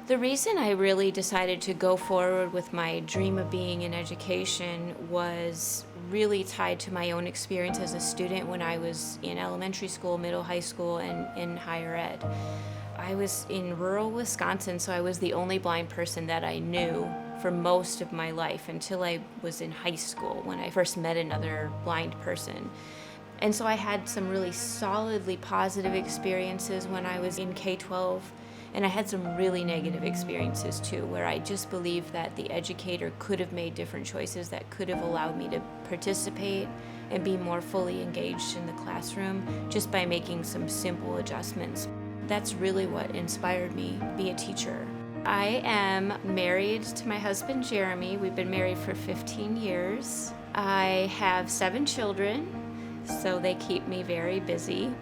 The reason I really decided to go forward with my dream of being in education was really tied to my own experience as a student when I was in elementary school, middle high school, and in higher ed. I was in rural Wisconsin, so I was the only blind person that I knew for most of my life until I was in high school when I first met another blind person. And so I had some really solidly positive experiences when I was in K-12. And I had some really negative experiences too, where I just believed that the educator could have made different choices that could have allowed me to participate and be more fully engaged in the classroom just by making some simple adjustments. That's really what inspired me to be a teacher. I am married to my husband, Jeremy. We've been married for 15 years. I have 7 children, so they keep me very busy.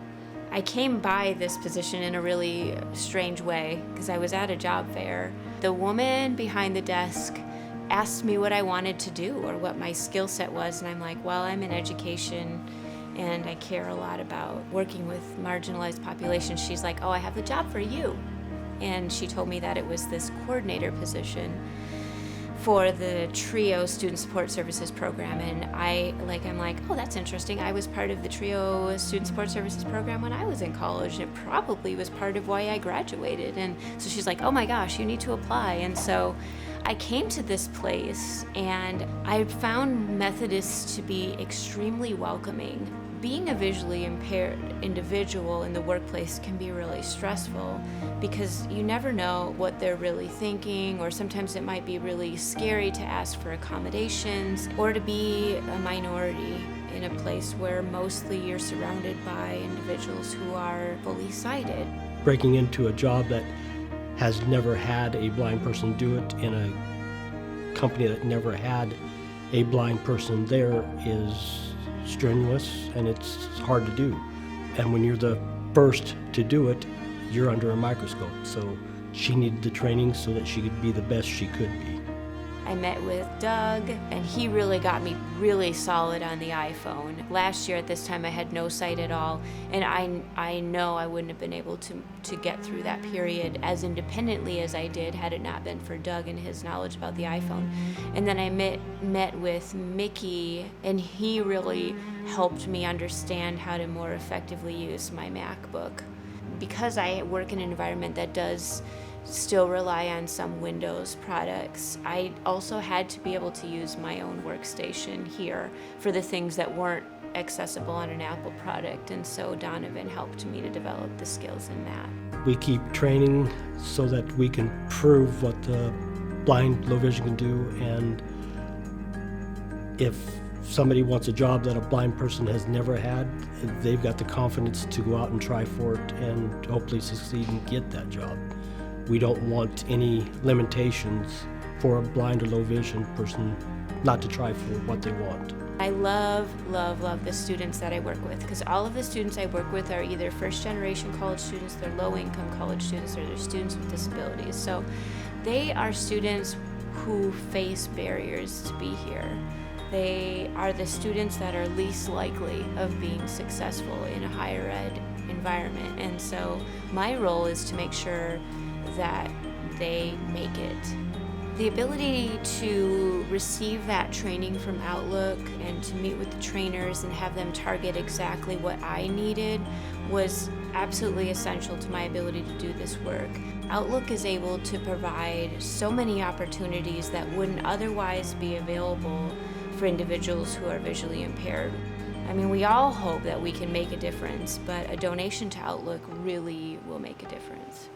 I came by this position in a really strange way because I was at a job fair. The woman behind the desk asked me what I wanted to do or what my skill set was, and I'm like, well, I'm in education and I care a lot about working with marginalized populations. She's like, oh, I have the job for you. And she told me that it was this coordinator position for the TRIO Student Support Services program, and I'm like, oh, that's interesting. I was part of the TRIO Student Support Services program when I was in college, and it probably was part of why I graduated. And so she's like, oh my gosh, you need to apply. And so I came to this place, and I found Methodists to be extremely welcoming. Being a visually impaired individual in the workplace can be really stressful because you never know what they're really thinking, or sometimes it might be really scary to ask for accommodations or to be a minority in a place where mostly you're surrounded by individuals who are fully sighted. Breaking into a job that has never had a blind person do it in a company that never had a blind person there is strenuous, and it's hard to do. And when you're the first to do it, you're under a microscope. So she needed the training so that she could be the best she could be. I met with Doug, and he really got me really solid on the iPhone. Last year at this time I had no sight at all, and I know I wouldn't have been able to get through that period as independently as I did had it not been for Doug and his knowledge about the iPhone. And then I met with Mickey, and he really helped me understand how to more effectively use my MacBook. Because I work in an environment that does still rely on some Windows products, I also had to be able to use my own workstation here for the things that weren't accessible on an Apple product, and so Donovan helped me to develop the skills in that. We keep training so that we can prove what the blind low vision can do, and if somebody wants a job that a blind person has never had, they've got the confidence to go out and try for it and hopefully succeed and get that job. We don't want any limitations for a blind or low vision person not to try for what they want. I love the students that I work with, because all of the students I work with are either first generation college students, they're low income college students, or they're students with disabilities. So they are students who face barriers to be here. They are the students that are least likely of being successful in a higher ed environment. And so my role is to make sure that they make it. The ability to receive that training from Outlook and to meet with the trainers and have them target exactly what I needed was absolutely essential to my ability to do this work. Outlook is able to provide so many opportunities that wouldn't otherwise be available for individuals who are visually impaired. I mean, we all hope that we can make a difference, but a donation to Outlook really will make a difference.